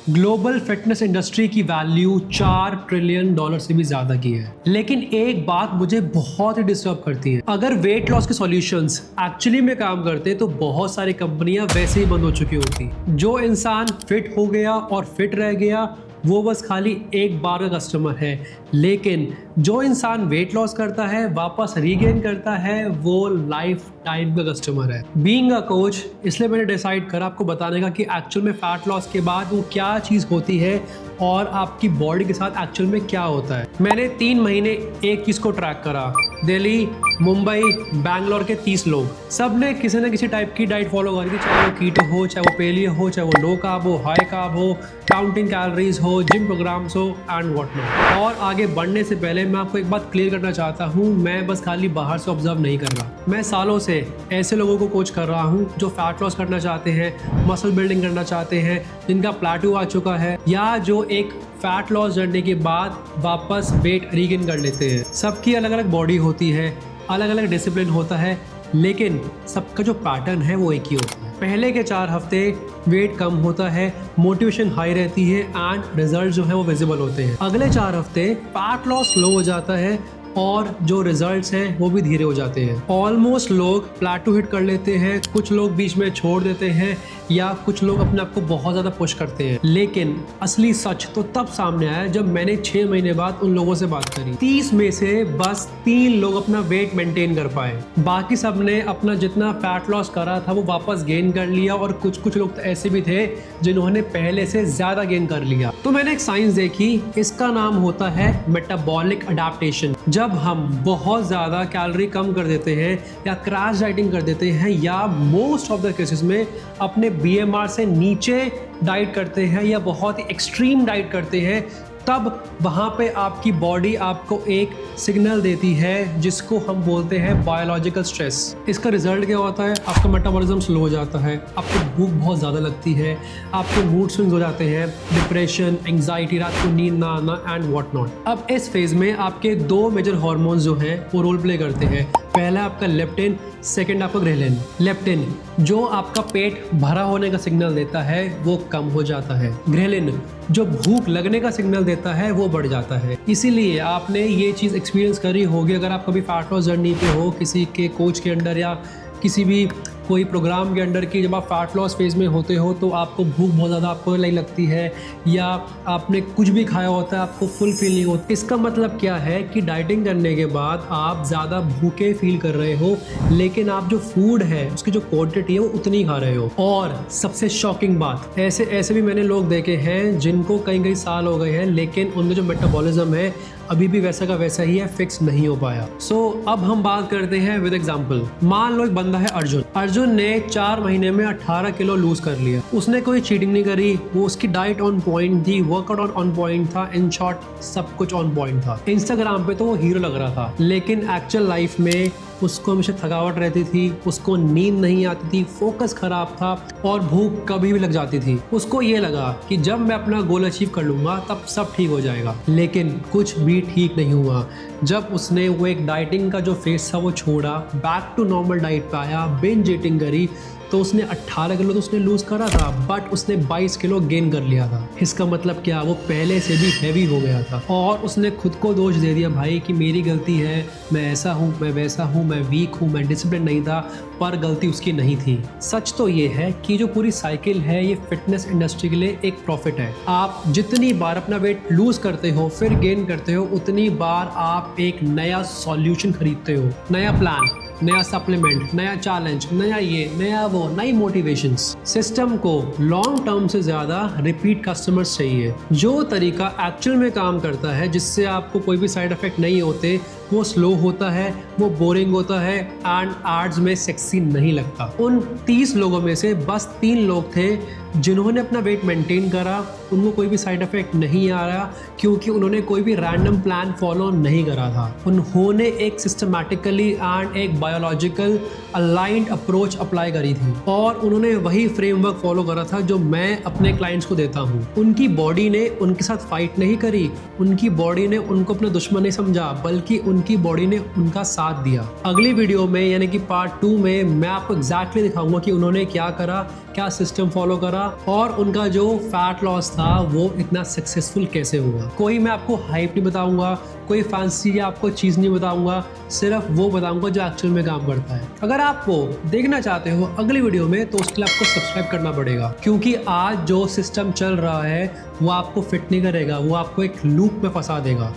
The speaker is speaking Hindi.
ग्लोबल फिटनेस इंडस्ट्री की वैल्यू $4 ट्रिलियन से भी ज्यादा की है। लेकिन एक बात मुझे बहुत ही डिस्टर्ब करती है, अगर वेट लॉस के सॉल्यूशंस एक्चुअली में काम करते तो बहुत सारी कंपनियां वैसे ही बंद हो चुकी होती। जो इंसान फिट हो गया और फिट रह गया वो बस खाली एक बार का कस्टमर है, लेकिन जो इंसान वेट लॉस करता है वापस रीगेन करता है वो लाइफ टाइम का कस्टमर है। बीइंग अ कोच, इसलिए मैंने डिसाइड करा आपको बताने का कि एक्चुअल में फैट लॉस के बाद वो क्या चीज़ होती है और आपकी बॉडी के साथ एक्चुअल में क्या होता है। मैंने 3 महीने एक चीज़ को ट्रैक करा। दिल्ली, मुंबई, बैंगलोर के 30 लोग, सब ने किसी न किसी टाइप की डाइट फॉलो करी थी, चाहे वो कीटो हो, चाहे वो पेलियो हो, चाहे वो लो कार्ब हो, हाई कार्ब हो, काउंटिंग कैलोरीज हो, जिम प्रोग्राम्स हो एंड व्हाट नॉट। और आगे बढ़ने से पहले मैं आपको एक बात क्लियर करना चाहता हूँ, मैं बस खाली बाहर से ऑब्जर्व नहीं कर रहा। मैं सालों से ऐसे लोगों को कोच कर रहा हूँ जो फैट लॉस करना चाहते हैं, मसल बिल्डिंग करना चाहते हैं, जिनका प्लेटू आ चुका है, या जो एक फैट लॉस जर्नी के बाद वापस वेट रीगेन कर लेते हैं। सबकी अलग अलग बॉडी होती है, अलग अलग डिसिप्लिन होता है, लेकिन सबका जो पैटर्न है वो एक ही होता है। पहले के 4 हफ्ते वेट कम होता है, मोटिवेशन हाई रहती है एंड रिजल्ट जो है वो विजिबल होते हैं। अगले 4 हफ्ते फैट लॉस लो हो जाता है और जो रिजल्ट्स हैं वो भी धीरे हो जाते हैं। ऑलमोस्ट लोग प्लेटू हिट कर लेते हैं, कुछ लोग बीच में छोड़ देते हैं या कुछ लोग अपने आप को बहुत ज़्यादा पुश करते हैं। लेकिन असली सच तो तब सामने आया जब मैंने 6 महीने बाद उन लोगों से बात करी। 30 में से बस 3 लोग अपना वेट मेंटेन कर पाए, बाकी सब ने अपना जितना फैट लॉस करा था वो वापस गेन कर लिया और कुछ लोग तो ऐसे भी थे जिन्होंने पहले से ज़्यादा गेन कर लिया। तो मैंने एक साइंस देखी, इसका नाम होता है मेटाबॉलिक अडेप्टेशन। जब हम बहुत ज़्यादा कैलोरी कम कर देते हैं या क्रैश डाइटिंग कर देते हैं या मोस्ट ऑफ द केसेस में अपने BMR से नीचे डाइट करते हैं या बहुत ही एक्सट्रीम डाइट करते हैं, तब वहाँ पे आपकी बॉडी आपको एक सिग्नल देती है जिसको हम बोलते हैं बायोलॉजिकल स्ट्रेस। इसका रिजल्ट क्या होता है? आपका मेटाबॉलिज्म स्लो हो जाता है, आपको भूख बहुत ज़्यादा लगती है, आपके मूड स्विंग्स हो जाते हैं, डिप्रेशन, एंग्जाइटी, रात को नींद ना आना एंड व्हाट नॉट। अब इस फेज में आपके 2 मेजर हार्मोन्स जो हैं वो रोल प्ले करते हैं। पहला आपका लेप्टिन, सेकेंड आपका ग्रेलिन। लेप्टिन जो आपका पेट भरा होने का सिग्नल देता है वो कम हो जाता है, ग्रेलिन जो भूख लगने का सिग्नल देता है वो बढ़ जाता है। इसीलिए आपने ये चीज़ एक्सपीरियंस करी होगी अगर आप कभी फैट लॉस जर्नी पे हो, किसी के कोच के अंडर या किसी भी कोई प्रोग्राम के अंडर की, जब आप फैट लॉस फेज में होते हो तो आपको भूख बहुत ज़्यादा आपको लगती है या आपने कुछ भी खाया होता है आपको फुल फील नहीं होता। इसका मतलब क्या है कि डाइटिंग करने के बाद आप ज़्यादा भूखे फील कर रहे हो, लेकिन आप जो फूड है उसकी जो क्वांटिटी है वो उतनी खा रहे हो। और सबसे शॉकिंग बात, ऐसे भी मैंने लोग देखे हैं जिनको कई साल हो गए हैं लेकिन उनका जो मेटाबॉलिज्म है अभी भी वैसा का वैसा ही है, फिक्स नहीं हो पाया। सो अब हम बात करते हैं विद एग्जांपल। मान लो एक बंदा है अर्जुन ने 4 महीने में 18 किलो लूज कर लिया। उसने कोई चीटिंग नहीं करी, वो उसकी डाइट ऑन पॉइंट थी, वर्कआउट ऑन पॉइंट था, इन शॉर्ट सब कुछ ऑन पॉइंट था। इंस्टाग्राम पे तो वो हीरो लग रहा था, लेकिन एक्चुअल लाइफ में उसको हमेशा थकावट रहती थी, उसको नींद नहीं आती थी, फोकस खराब था और भूख कभी भी लग जाती थी। उसको ये लगा कि जब मैं अपना गोल अचीव कर लूँगा तब सब ठीक हो जाएगा, लेकिन कुछ भी ठीक नहीं हुआ। जब उसने वो एक डाइटिंग का जो फेस था वो छोड़ा, बैक टू नॉर्मल डाइट पे आया, बिंज ईटिंग करी, तो उसने 18 किलो तो उसने लूज करा था, बट उसने 22 किलो गेन कर लिया था। इसका मतलब क्या? वो पहले से भी हैवी हो गया था और उसने खुद को दोष दे दिया, भाई कि मेरी गलती है, मैं ऐसा हूँ, मैं वैसा हूँ, मैं वीक हूँ, मैं डिसिप्लिन नहीं था, पर गलती उसकी नहीं थी। सच तो ये है कि जो पूरी साइकिल है ये फिटनेस इंडस्ट्री के लिए एक प्रॉफिट है। आप जितनी बार अपना वेट लूज करते हो फिर गेन करते हो, उतनी बार आप एक नया सॉल्यूशन खरीदते हो, नया प्लान, नया सप्लीमेंट, नया चैलेंज, नया ये, नया वो, नई मोटिवेशंस। सिस्टम को लॉन्ग टर्म से ज़्यादा रिपीट कस्टमर्स चाहिए। जो तरीका एक्चुअल में काम करता है, जिससे आपको कोई भी साइड इफेक्ट नहीं होते, वो स्लो होता है, वो बोरिंग होता है एंड एड्स में सेक्सी नहीं लगता। उन 30 लोगों में से बस 3 लोग थे जिन्होंने अपना वेट मेंटेन करा, उनको कोई भी साइड इफेक्ट नहीं आ रहा क्योंकि उन्होंने कोई भी रैंडम प्लान फॉलो नहीं करा था। उन्होंने एक सिस्टमैटिकली एंड एक बायोलॉजिकल अलाइंड अप्रोच अप्लाई करी थी और उन्होंने वही फ्रेमवर्क फॉलो करा था जो मैं अपने क्लाइंट्स को देता हूँ। उनकी बॉडी ने उनके साथ फाइट नहीं करी, उनकी बॉडी ने उनको अपना दुश्मन नहीं समझा, बल्कि उनकी बॉडी ने उनका साथ दिया। अगली वीडियो में यानी कि पार्ट 2 में मैं आपको एग्जैक्टली दिखाऊंगा कि उन्होंने क्या करा, क्या सिस्टम फॉलो करा और उनका जो फैट लॉस था वो इतना सक्सेसफुल कैसे हुआ। कोई मैं आपको हाइप नहीं बताऊंगा, कोई फैंसी या आपको चीज़ नहीं बताऊंगा, सिर्फ वो बताऊंगा जो एक्चुअल में काम करता है। अगर आप वो देखना चाहते हो अगली वीडियो में तो उसके लिए आपको सब्सक्राइब करना पड़ेगा, क्योंकि आज जो सिस्टम चल रहा है वो आपको फिट नहीं करेगा, वो आपको एक लूप में फंसा देगा।